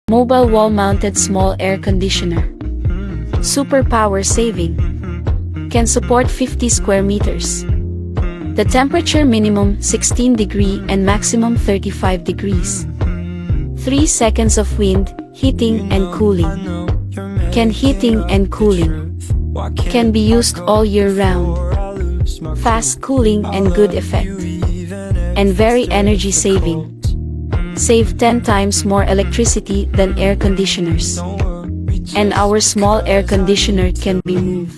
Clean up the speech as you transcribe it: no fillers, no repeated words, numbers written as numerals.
Mobile wall-mounted small air conditioner. Super power saving. Can support 50 square meters. The temperature minimum 16 degree and maximum 35 degrees. 3 seconds of wind, heating and cooling. Can heating and cooling. Can be used all year round. Fast cooling and good effect. And very energy saving. Save 10 times more electricity than air conditioners. And our small air conditioner can be moved.